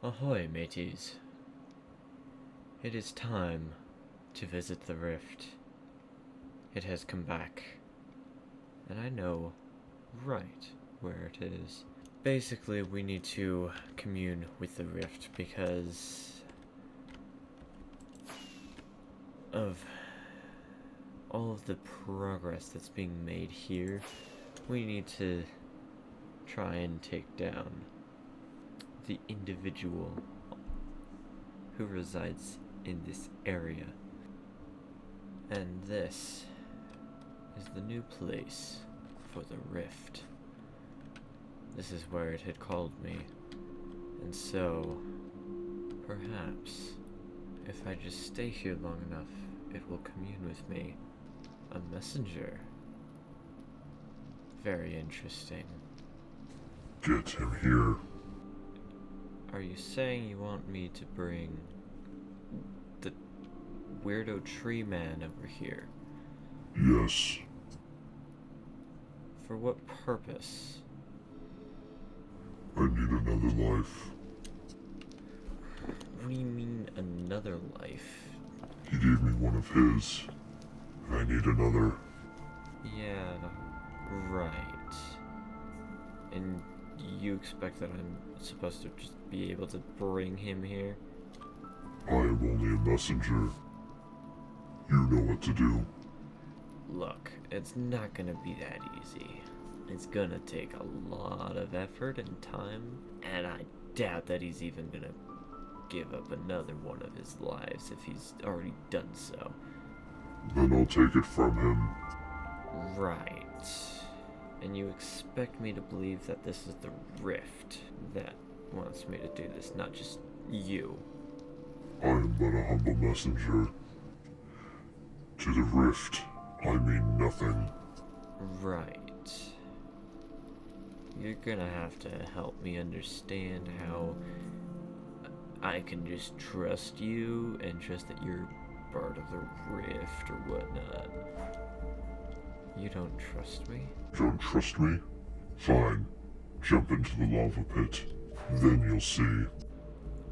Ahoy, mateys. It is time to visit the rift. It has come back, and I know right where it is. Basically, we need to commune with the rift because of all of the progress that's being made here. We need to try and take down the individual who resides in this area. And this is the new place for the rift. This is where it had called me. And so, perhaps, if I just stay here long enough, it will commune with me. A messenger. Very interesting. Get him here. Are you saying you want me to bring the weirdo tree man over here? Yes. For what purpose? I need another life. What do you mean, another life? He gave me one of his. I need another. Yeah, right. And you expect that I'm supposed to just be able to bring him here? I am only a messenger. You know what to do. Look, it's not gonna be that easy. It's gonna take a lot of effort and time, and I doubt that he's even gonna give up another one of his lives if he's already done so. Then I'll take it from him. Right. And you expect me to believe that this is the Rift that wants me to do this, not just you. I am but a humble messenger. To the rift, I mean nothing. Right. You're gonna have to help me understand how I can just trust you and trust that you're part of the Rift or whatnot. You don't trust me? Don't trust me? Fine. Jump into the lava pit. Then you'll see.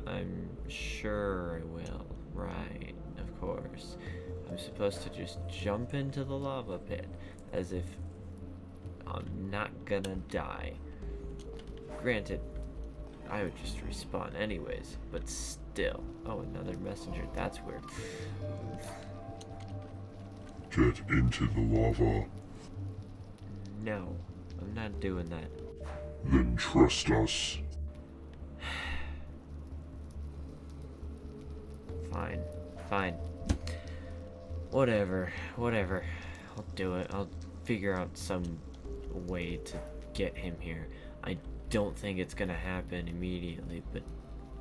I'm sure I will. Right, of course. I'm supposed to just jump into the lava pit as if I'm not gonna die. Granted, I would just respawn anyways, but still. Oh, another messenger. That's weird. Get into the lava. No, I'm not doing that. Then trust us. Fine, fine. Whatever. I'll do it. I'll figure out some way to get him here. I don't think it's gonna happen immediately, but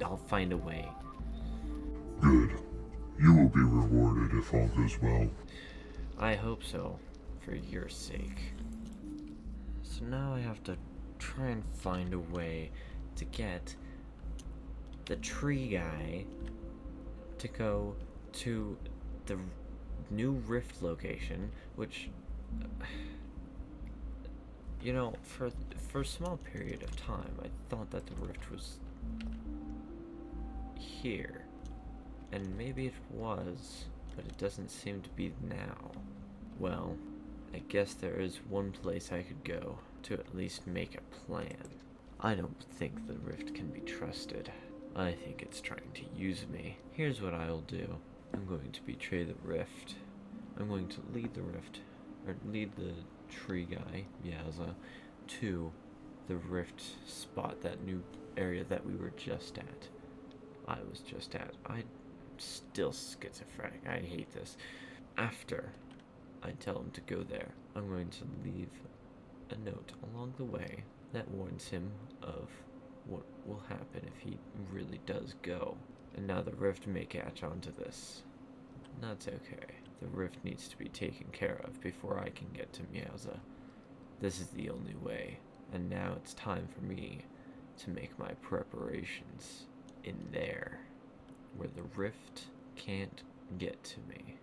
I'll find a way. Good. You will be rewarded if all goes well. I hope so, for your sake. So now I have to try and find a way to get the tree guy to go to the new rift location, which, you know, for a small period of time, I thought that the rift was here. And maybe it was, but it doesn't seem to be now. Well, I guess there is one place I could go to at least make a plan. I don't think the rift can be trusted. I think it's trying to use me. Here's what I'll do. I'm going to betray the rift. I'm going to lead the rift, or lead the tree guy, Yaza, to the rift spot, that new area that we were just at. I was just at. I'm still schizophrenic. I hate this. After I tell him to go there, I'm going to leave a note along the way that warns him of what will happen if he really does go. And now the rift may catch on to this. That's okay. The rift needs to be taken care of before I can get to Miaza. This is the only way, and now it's time for me to make my preparations in there, where the rift can't get to me.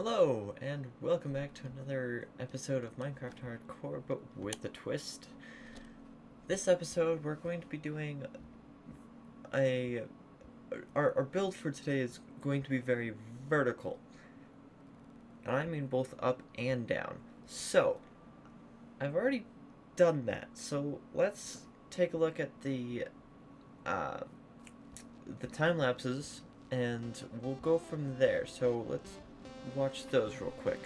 Hello, and welcome back to another episode of Minecraft Hardcore, but with a twist. This episode, we're going to be doing our build for today is going to be very vertical. And I mean both up and down. So, I've already done that, so let's take a look at the time lapses, and we'll go from there. So let's watch those real quick.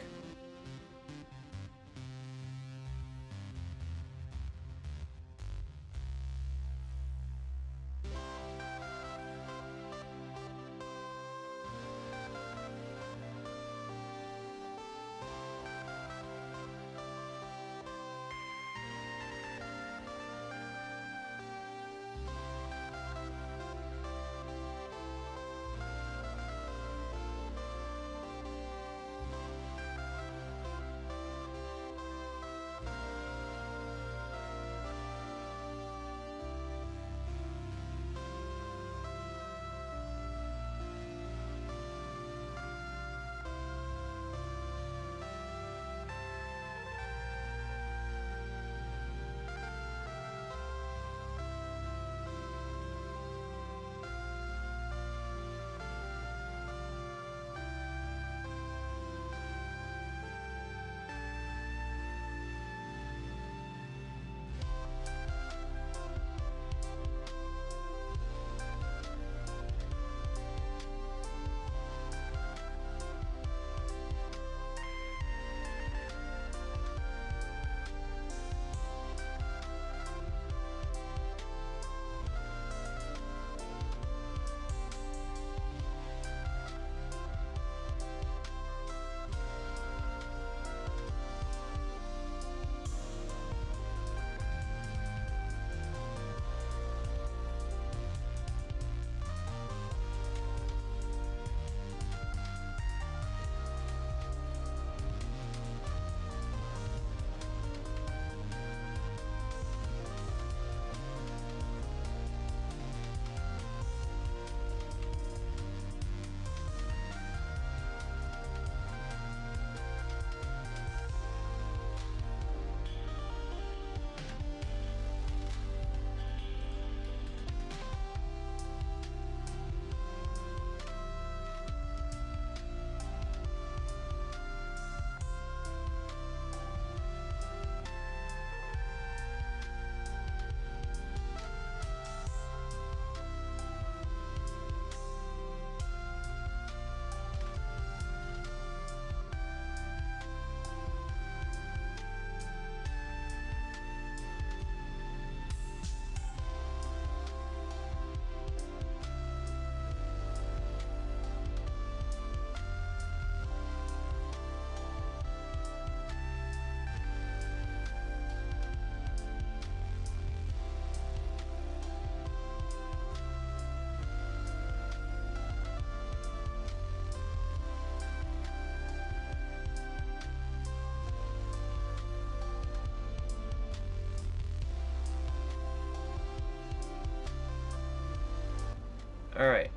Alright,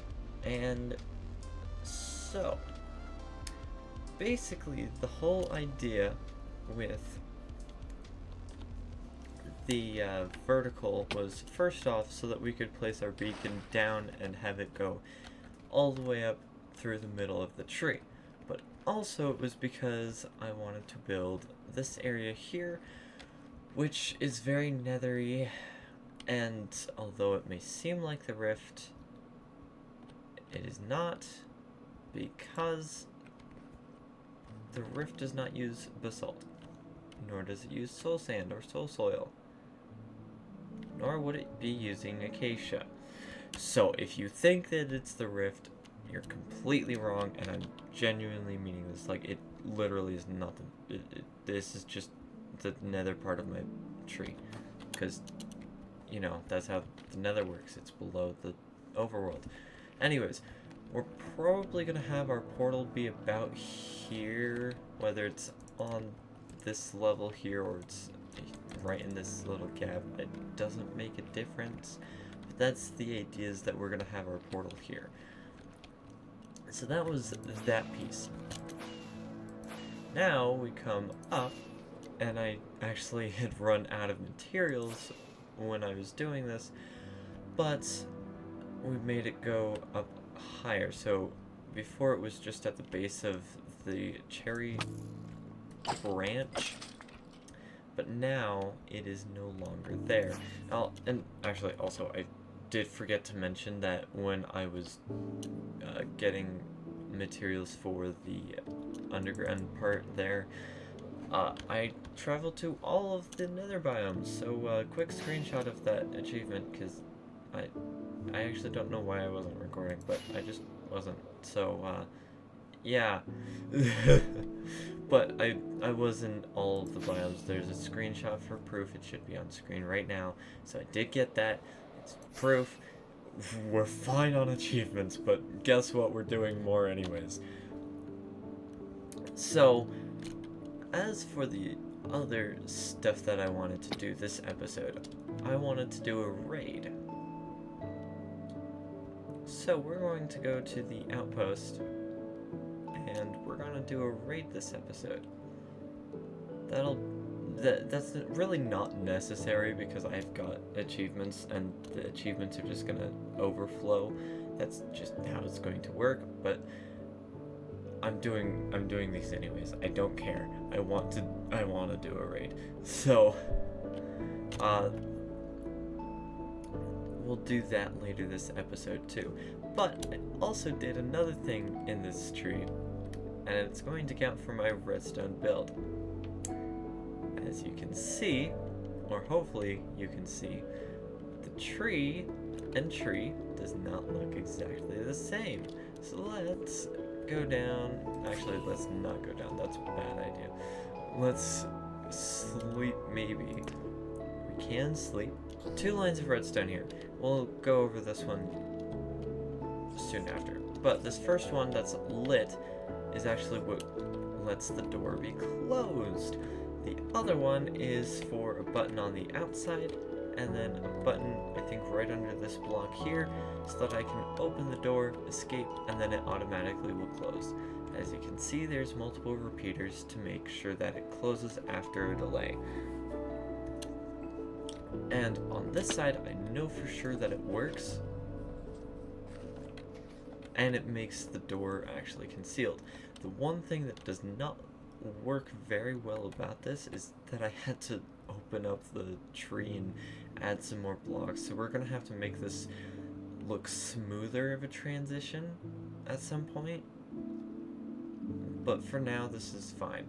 and so basically the whole idea with the vertical was, first off, so that we could place our beacon down and have it go all the way up through the middle of the tree. But also it was because I wanted to build this area here, which is very nethery, and although it may seem like the rift, it is not, because the rift does not use basalt, nor does it use soul sand or soul soil, nor would it be using acacia. So if you think that it's the rift, you're completely wrong, and I'm genuinely meaning this. Like, it literally is nothing. This is just the nether part of my tree, because, you know, that's how the nether works. It's below the overworld. Anyways, we're probably going to have our portal be about here, whether it's on this level here or it's right in this little gap. It doesn't make a difference, but that's the idea, is that we're going to have our portal here. So that was that piece. Now we come up, and I actually had run out of materials when I was doing this, but we made it go up higher. So before it was just at the base of the cherry branch, but now it is no longer there. And actually, also, I did forget to mention that when I was getting materials for the underground part there, I traveled to all of the nether biomes, so quick screenshot of that achievement, because I actually don't know why I wasn't recording, but I just wasn't, so, yeah. But I was in all of the biomes. There's a screenshot for proof. It should be on screen right now, so I did get that. It's proof. We're fine on achievements, but guess what? We're doing more anyways. So, as for the other stuff that I wanted to do this episode, I wanted to do a raid. So we're going to go to the outpost, and we're going to do a raid this episode. That's really not necessary because I've got achievements, and the achievements are just going to overflow. That's just how it's going to work, but I'm doing these anyways. I don't care. I want to do a raid. So we'll do that later this episode too. But I also did another thing in this tree, and it's going to count for my redstone build. As you can see, or hopefully you can see, the tree does not look exactly the same. So let's go down. Actually, let's not go down. That's a bad idea. Let's sleep, maybe. We can sleep. 2 lines of redstone here. We'll go over this one soon after. But this first one that's lit is actually what lets the door be closed. The other one is for a button on the outside, and then a button, I think, right under this block here, so that I can open the door, escape, and then it automatically will close. As you can see, there's multiple repeaters to make sure that it closes after a delay. And on this side, I know for sure that it works, and it makes the door actually concealed. The one thing that does not work very well about this is that I had to open up the tree and add some more blocks, so we're gonna have to make this look smoother of a transition at some point, but for now this is fine.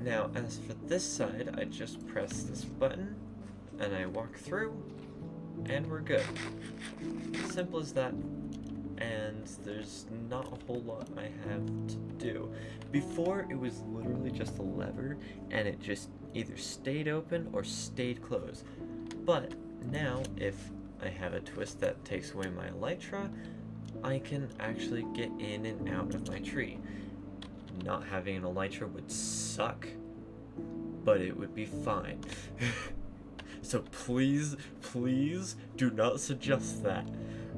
Now as for this side, I just press this button and I walk through and we're good. Simple as that. And there's not a whole lot I have to do. Before, it was literally just a lever, and it just either stayed open or stayed closed. But now, if I have a twist that takes away my elytra, I can actually get in and out of my tree. Not having an elytra would suck, but it would be fine. So please, please do not suggest that.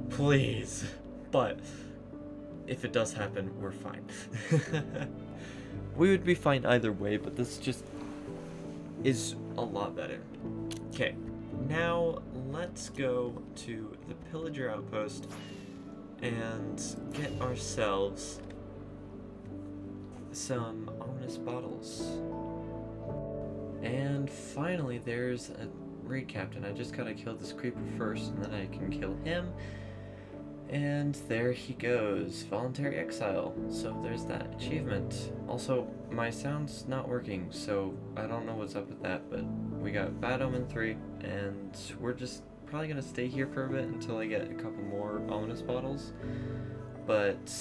Please. But if it does happen, we're fine. We would be fine either way, but this just is a lot better. Okay, now let's go to the pillager outpost and get ourselves some ominous bottles. And finally, there's a raid captain. I just gotta kill this creeper first, and then I can kill him. And there he goes, voluntary exile. So there's that achievement. Also, my sound's not working, so I don't know what's up with that, but we got Bad Omen 3, and we're just probably gonna stay here for a bit until I get a couple more ominous bottles. But,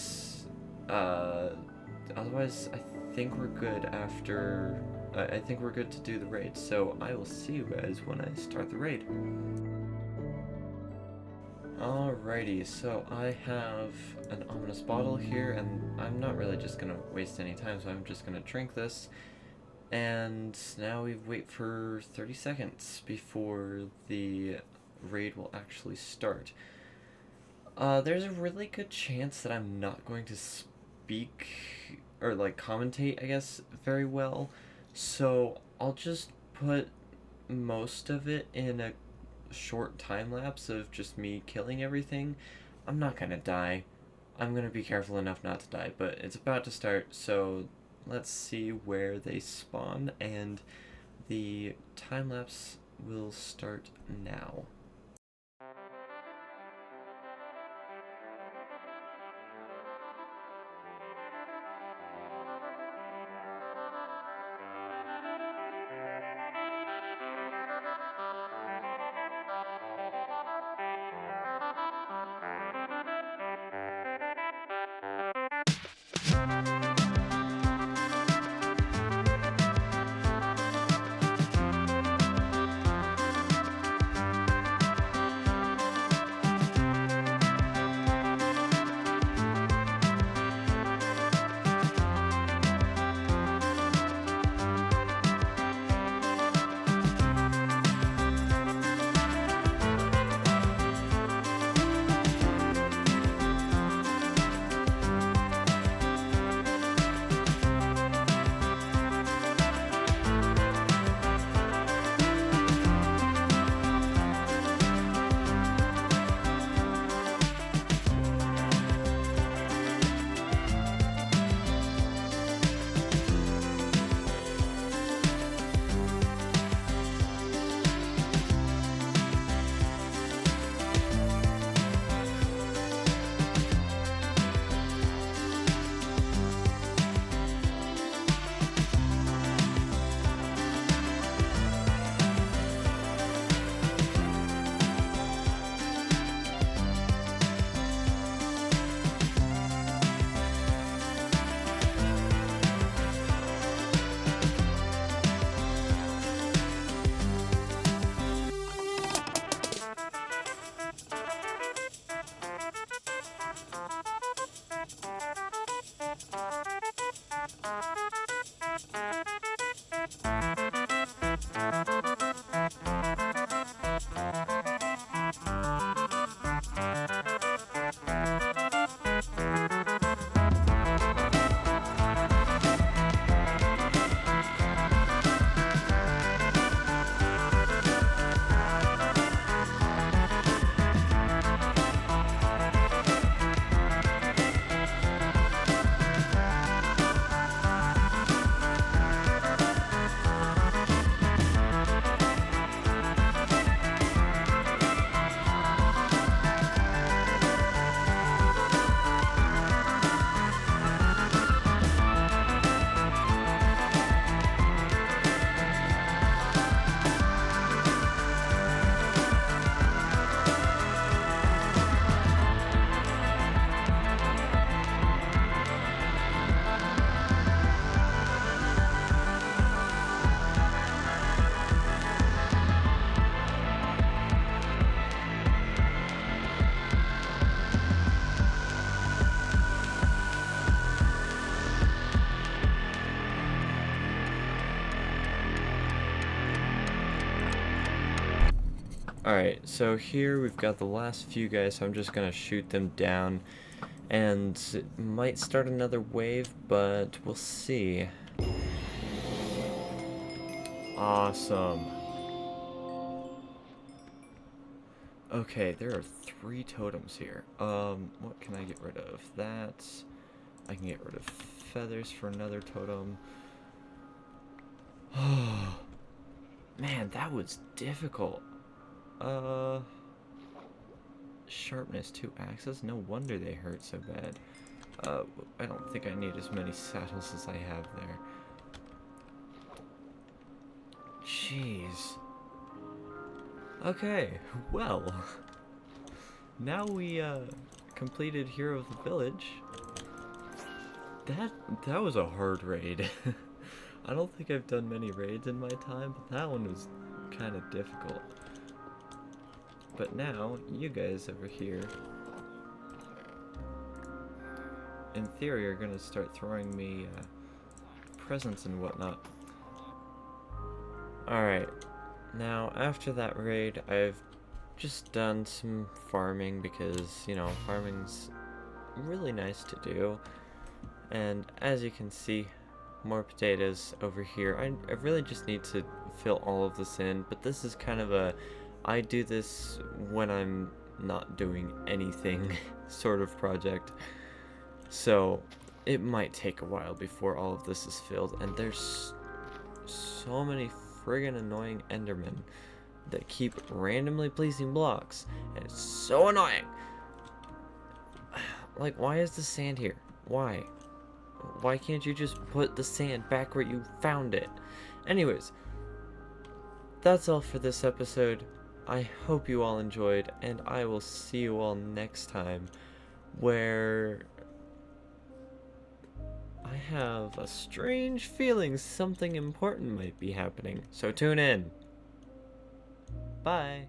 otherwise, I think we're good after, I think we're good to do the raid, so I will see you guys when I start the raid. Alrighty, so I have an ominous bottle here, and I'm not really just gonna waste any time, so I'm just gonna drink this. And now we wait for 30 seconds before the raid will actually start. There's a really good chance that I'm not going to speak or like commentate, I guess, very well. So I'll just put most of it in a short time lapse of just me killing everything. I'm not gonna die. I'm gonna be careful enough not to die, but it's about to start, so let's see where they spawn, and the time lapse will start now. Alright, so here we've got the last few guys, so I'm just gonna shoot them down, and it might start another wave, but we'll see. Awesome. Okay, there are 3 totems here. What can I get rid of? That. I can get rid of feathers for another totem. Oh, man, that was difficult. Sharpness 2 axes? No wonder they hurt so bad. I don't think I need as many saddles as I have there. Jeez. Okay, well. Now we, completed Hero of the Village. That was a hard raid. I don't think I've done many raids in my time, but that one was kind of difficult. But now, you guys over here, in theory, are gonna start throwing me presents and whatnot. Alright, now after that raid, I've just done some farming because, you know, farming's really nice to do. And as you can see, more potatoes over here. I really just need to fill all of this in, but this is kind of a I do this when I'm not doing anything sort of project. So it might take a while before all of this is filled, and there's so many friggin' annoying Endermen that keep randomly placing blocks, and it's so annoying. Like, why is the sand here? Why? Why can't you just put the sand back where you found it? Anyways, that's all for this episode. I hope you all enjoyed, and I will see you all next time, where I have a strange feeling something important might be happening. So tune in. Bye.